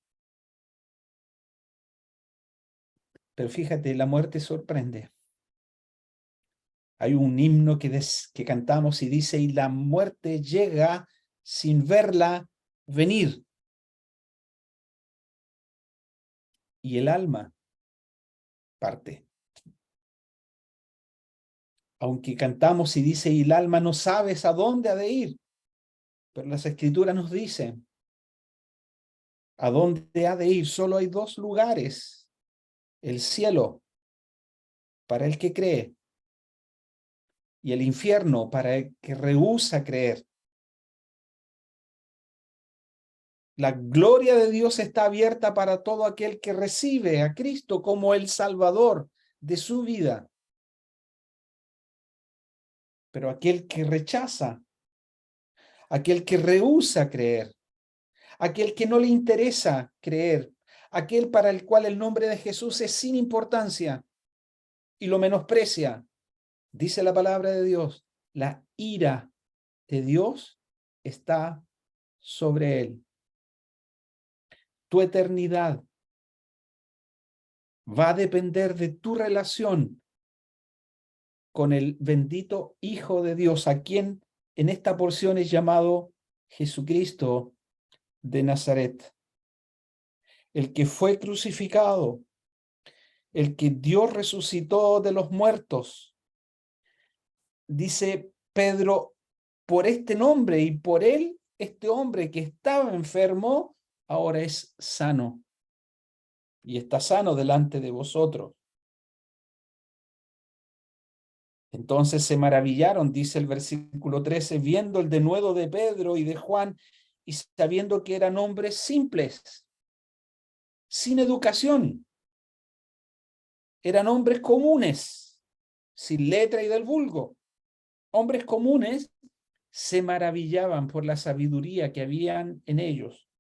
Pero fíjate, la muerte sorprende. Hay un himno que cantamos y dice, y la muerte llega sin verla venir. Y el alma parte. Aunque cantamos y dice, y el alma no sabes a dónde ha de ir, pero las escrituras nos dicen a dónde ha de ir. Solo hay dos lugares: el cielo para el que cree y el infierno para el que rehúsa creer. La gloria de Dios está abierta para todo aquel que recibe a Cristo como el Salvador de su vida. Pero aquel que rechaza, aquel que rehúsa creer, aquel que no le interesa creer, aquel para el cual el nombre de Jesús es sin importancia y lo menosprecia, dice la palabra de Dios, la ira de Dios está sobre él. Tu eternidad va a depender de tu relación con el bendito Hijo de Dios, a quien en esta porción es llamado Jesucristo de Nazaret, el que fue crucificado, el que Dios resucitó de los muertos. Dice Pedro, por este nombre y por él, este hombre que estaba enfermo, ahora es sano y está sano delante de vosotros. Entonces se maravillaron, dice el versículo 13, viendo el denuedo de Pedro y de Juan y sabiendo que eran hombres simples, sin educación. Eran hombres comunes, sin letra y del vulgo. Hombres comunes se maravillaban por la sabiduría que habían en ellos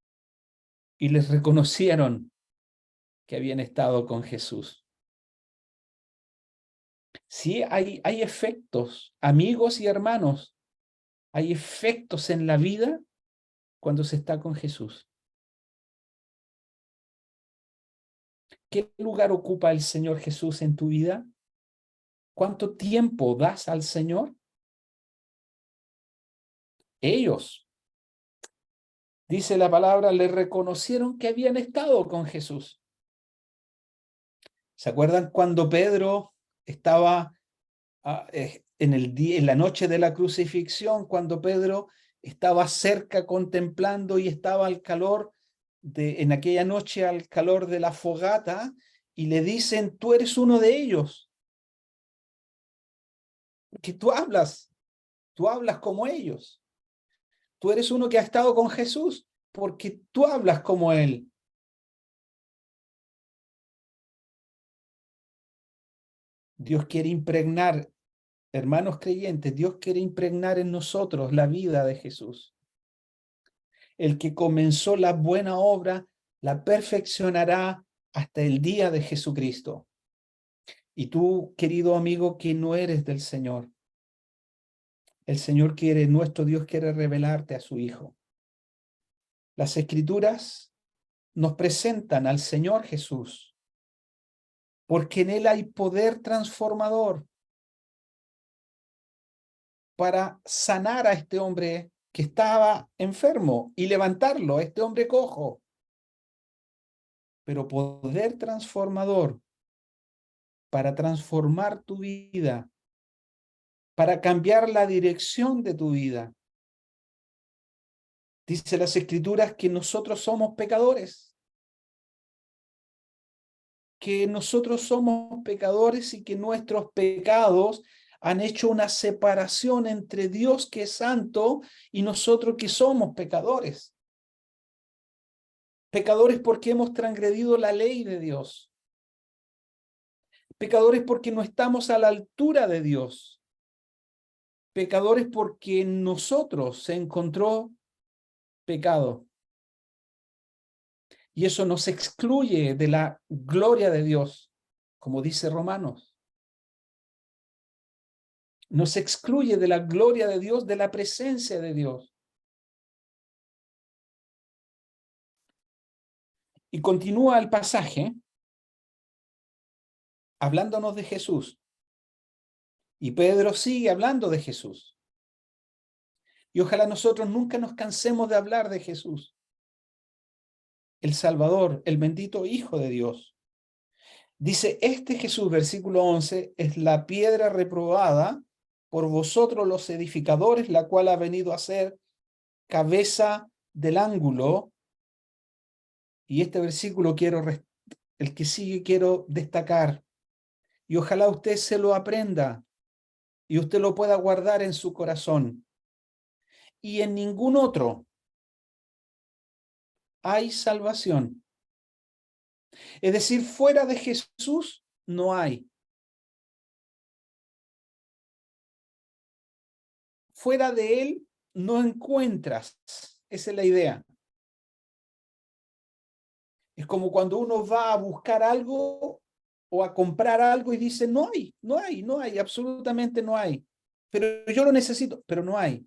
y les reconocieron que habían estado con Jesús. Sí, hay efectos, amigos y hermanos, hay efectos en la vida cuando se está con Jesús? ¿Qué lugar ocupa el Señor Jesús en tu vida? ¿Cuánto tiempo das al Señor? Ellos, dice la palabra, le reconocieron que habían estado con Jesús. ¿Se acuerdan cuando Pedro estaba en la noche de la crucifixión, cuando Pedro estaba cerca contemplando y estaba en aquella noche al calor de la fogata, y le dicen, tú eres uno de ellos, porque tú hablas como ellos, tú eres uno que ha estado con Jesús, porque tú hablas como él. Dios quiere impregnar, hermanos creyentes, Dios quiere impregnar en nosotros la vida de Jesús. El que comenzó la buena obra, la perfeccionará hasta el día de Jesucristo. Y tú, querido amigo, que no eres del Señor, el Señor quiere, nuestro Dios quiere revelarte a su Hijo. Las Escrituras nos presentan al Señor Jesús, porque en Él hay poder transformador para sanar a este hombre que estaba enfermo y levantarlo, a este hombre cojo. Pero poder transformador para transformar tu vida, para cambiar la dirección de tu vida. Dice las Escrituras que nosotros somos pecadores, y que nuestros pecados han hecho una separación entre Dios, que es santo, y nosotros, que somos pecadores. Pecadores porque hemos transgredido la ley de Dios. Pecadores porque no estamos a la altura de Dios. Pecadores porque en nosotros se encontró pecado. Y eso nos excluye de la gloria de Dios, como dice Romanos. Nos excluye de la gloria de Dios, de la presencia de Dios. Y continúa el pasaje hablándonos de Jesús. Y Pedro sigue hablando de Jesús. Y ojalá nosotros nunca nos cansemos de hablar de Jesús, el Salvador, el bendito Hijo de Dios. Dice, este Jesús, versículo 11, es la piedra reprobada por vosotros los edificadores, la cual ha venido a ser cabeza del ángulo. Y este versículo el que sigue quiero destacar. Y ojalá usted se lo aprenda y usted lo pueda guardar en su corazón. Y en ningún otro hay salvación. Es decir, fuera de Jesús no hay. Fuera de Él no encuentras. Esa es la idea. Es como cuando uno va a buscar algo o a comprar algo y dice, no hay, absolutamente no hay. Pero yo lo necesito, pero no hay.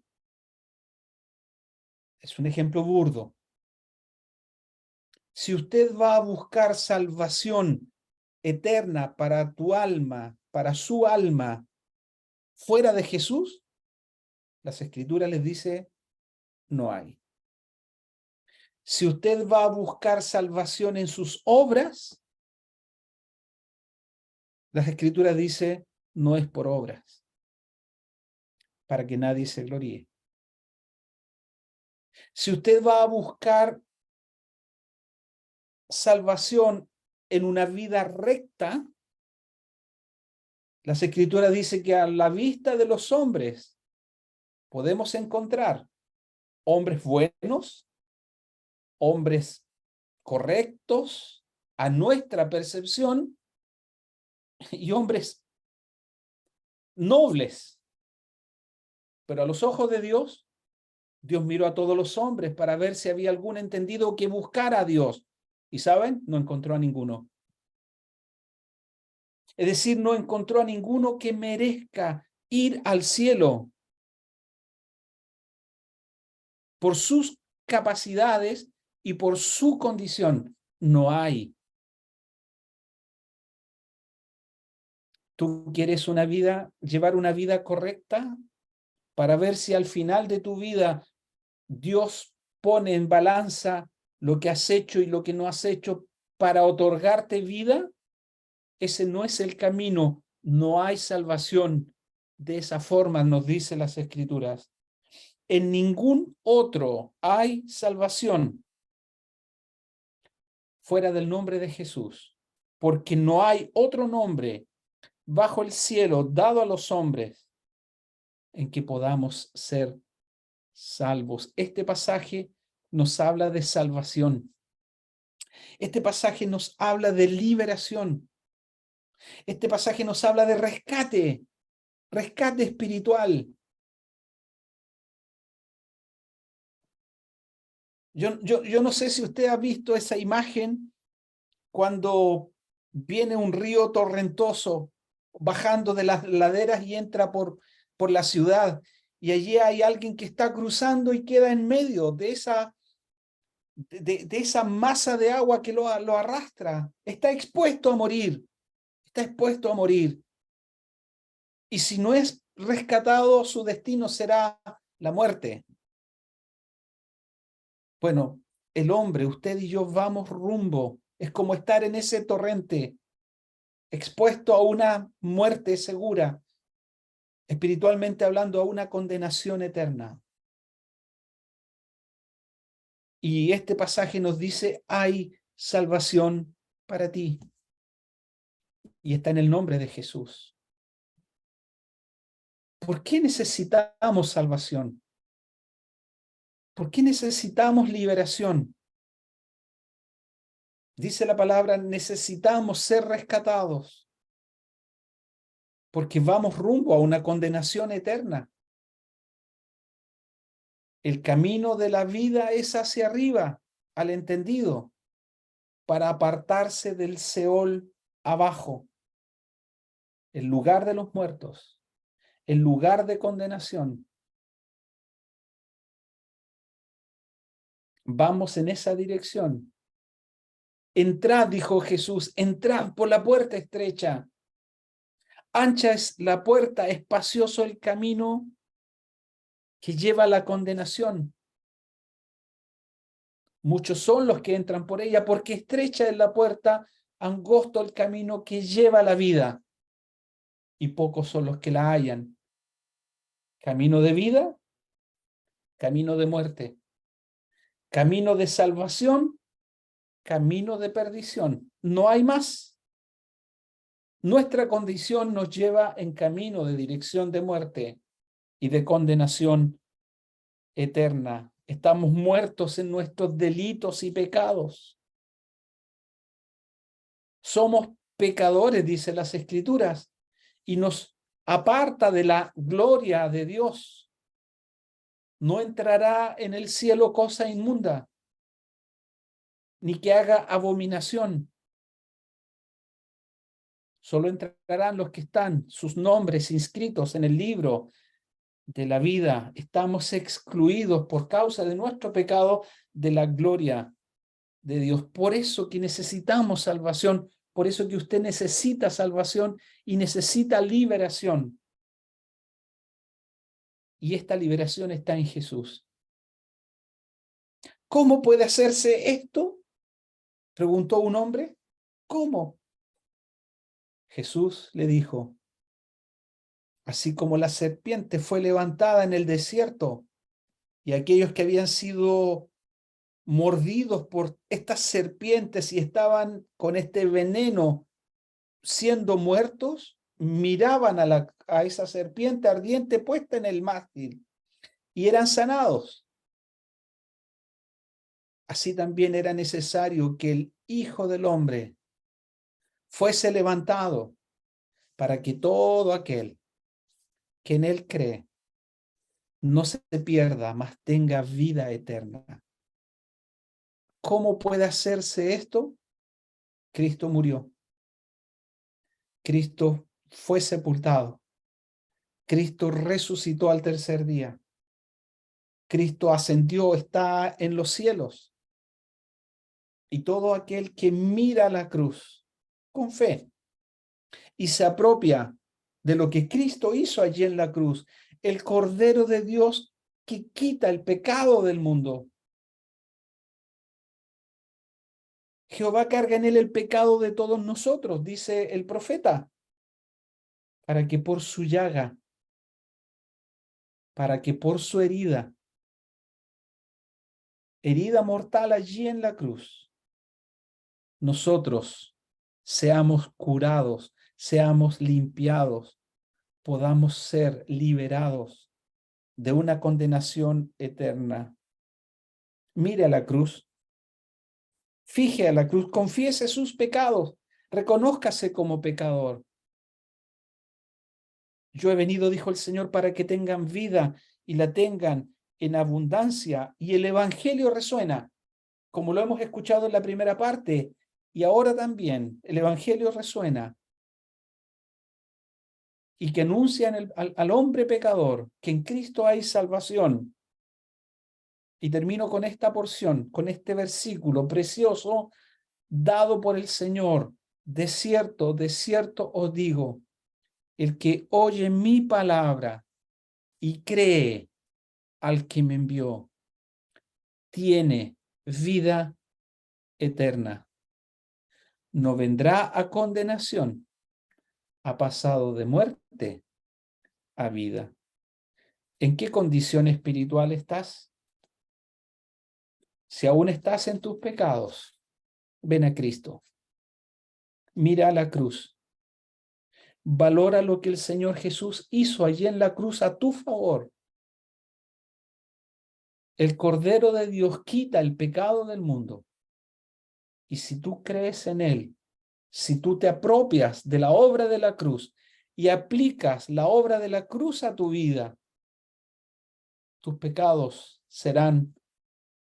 Es un ejemplo burdo. Si usted va a buscar salvación eterna para tu alma, para su alma, fuera de Jesús, las Escrituras les dice, no hay. Si usted va a buscar salvación en sus obras, las Escrituras dice, no es por obras, para que nadie se gloríe. Si usted va a buscar salvación en una vida recta, las Escrituras dice que a la vista de los hombres podemos encontrar hombres buenos, hombres correctos a nuestra percepción y hombres nobles. Pero a los ojos de Dios, Dios miró a todos los hombres para ver si había algún entendido que buscara a Dios. Y ¿saben? No encontró a ninguno. Es decir, no encontró a ninguno que merezca ir al cielo por sus capacidades y por su condición. No hay. ¿Tú quieres llevar una vida correcta para ver si al final de tu vida Dios pone en balanza lo que has hecho y lo que no has hecho para otorgarte vida? Ese no es el camino. No hay salvación de esa forma, nos dicen las Escrituras. En ningún otro hay salvación fuera del nombre de Jesús, porque no hay otro nombre bajo el cielo dado a los hombres en que podamos ser salvos. Este pasaje nos habla de salvación. Este pasaje nos habla de liberación. Este pasaje nos habla de rescate, rescate espiritual. Yo no sé si usted ha visto esa imagen cuando viene un río torrentoso bajando de las laderas y entra por la ciudad, y allí hay alguien que está cruzando y queda en medio de esa masa de agua que lo arrastra. Está expuesto a morir, está expuesto a morir. Y si no es rescatado, su destino será la muerte. Bueno, el hombre, usted y yo vamos rumbo. Es como estar en ese torrente, expuesto a una muerte segura, espiritualmente hablando, a una condenación eterna. Y este pasaje nos dice, hay salvación para ti. Y está en el nombre de Jesús. ¿Por qué necesitamos salvación? ¿Por qué necesitamos liberación? Dice la palabra, necesitamos ser rescatados, porque vamos rumbo a una condenación eterna. El camino de la vida es hacia arriba, al entendido, para apartarse del Seol abajo, el lugar de los muertos, el lugar de condenación. Vamos en esa dirección. Entrad, dijo Jesús, entrad por la puerta estrecha. Ancha es la puerta, espacioso el camino que lleva a la condenación. Muchos son los que entran por ella, porque estrecha es la puerta, angosto el camino que lleva a la vida, y pocos son los que la hallan. Camino de vida, camino de muerte. Camino de salvación, camino de perdición. No hay más. Nuestra condición nos lleva en camino de dirección de muerte y de condenación eterna. Estamos muertos en nuestros delitos y pecados. Somos pecadores, dice las Escrituras, y nos aparta de la gloria de Dios. No entrará en el cielo cosa inmunda, ni que haga abominación. Solo entrarán los que están sus nombres inscritos en el libro de la vida. Estamos excluidos por causa de nuestro pecado de la gloria de Dios. Por eso que necesitamos salvación, por eso que usted necesita salvación y necesita liberación. Y esta liberación está en Jesús. ¿Cómo puede hacerse esto?, preguntó un hombre. ¿Cómo? Jesús le dijo, así como la serpiente fue levantada en el desierto y aquellos que habían sido mordidos por estas serpientes y estaban con este veneno siendo muertos, miraban a esa serpiente ardiente puesta en el mástil y eran sanados. Así también era necesario que el Hijo del Hombre fuese levantado para que todo aquel que en él cree no se pierda, mas tenga vida eterna. ¿Cómo puede hacerse esto? Cristo murió. Cristo fue sepultado. Cristo resucitó al tercer día. Cristo ascendió, está en los cielos. Y todo aquel que mira la cruz con fe y se apropia de lo que Cristo hizo allí en la cruz, el Cordero de Dios que quita el pecado del mundo. Jehová carga en él el pecado de todos nosotros, dice el profeta, para que por su llaga, para que por su herida mortal allí en la cruz, nosotros seamos curados, seamos limpiados, podamos ser liberados de una condenación eterna. Mire a la cruz, fije a la cruz, confiese sus pecados, reconózcase como pecador. Yo he venido, dijo el Señor, para que tengan vida y la tengan en abundancia. Y el Evangelio resuena, como lo hemos escuchado en la primera parte, y ahora también el Evangelio resuena. Y que anuncian al hombre pecador que en Cristo hay salvación. Y termino con esta porción, con este versículo precioso dado por el Señor. De cierto os digo, el que oye mi palabra y cree al que me envió, tiene vida eterna. No vendrá a condenación, ha pasado de muerte a vida. ¿En qué condición espiritual estás? Si aún estás en tus pecados, ven a Cristo. Mira a la cruz. Valora lo que el Señor Jesús hizo allí en la cruz a tu favor. El Cordero de Dios quita el pecado del mundo. Y si tú crees en Él, si tú te apropias de la obra de la cruz y aplicas la obra de la cruz a tu vida, tus pecados serán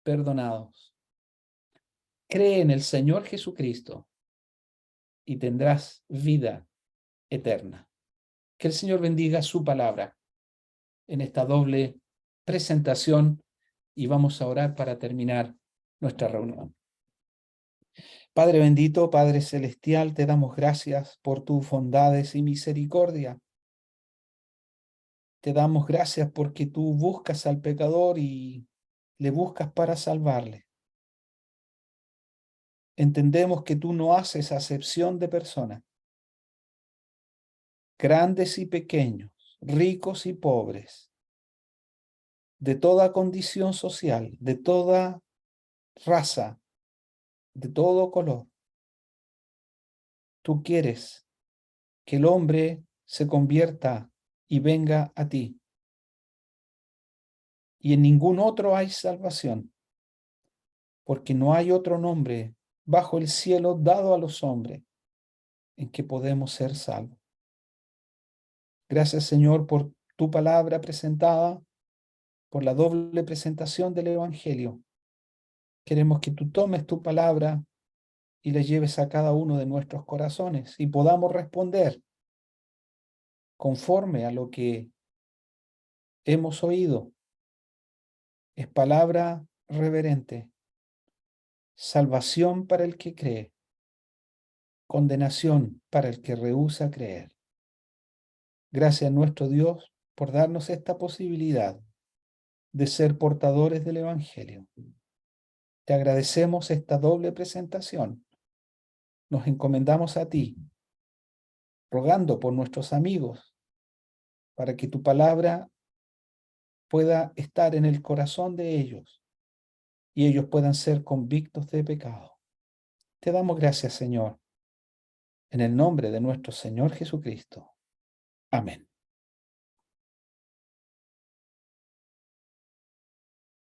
perdonados. Cree en el Señor Jesucristo y tendrás vida eterna. Que el Señor bendiga su palabra en esta doble presentación y vamos a orar para terminar nuestra reunión. Padre bendito, Padre celestial, te damos gracias por tus bondades y misericordia. Te damos gracias porque tú buscas al pecador y le buscas para salvarle. Entendemos que tú no haces acepción de personas, grandes y pequeños, ricos y pobres, de toda condición social, de toda raza, de todo color. Tú quieres que el hombre se convierta y venga a ti. Y en ningún otro hay salvación, porque no hay otro nombre bajo el cielo dado a los hombres en que podemos ser salvos. Gracias, Señor, por tu palabra presentada, por la doble presentación del Evangelio. Queremos que tú tomes tu palabra y la lleves a cada uno de nuestros corazones y podamos responder conforme a lo que hemos oído. Es palabra reverente, salvación para el que cree, condenación para el que rehúsa creer. Gracias a nuestro Dios por darnos esta posibilidad de ser portadores del Evangelio. Te agradecemos esta doble presentación. Nos encomendamos a ti, rogando por nuestros amigos, para que tu palabra pueda estar en el corazón de ellos y ellos puedan ser convictos de pecado. Te damos gracias, Señor, en el nombre de nuestro Señor Jesucristo. Amén.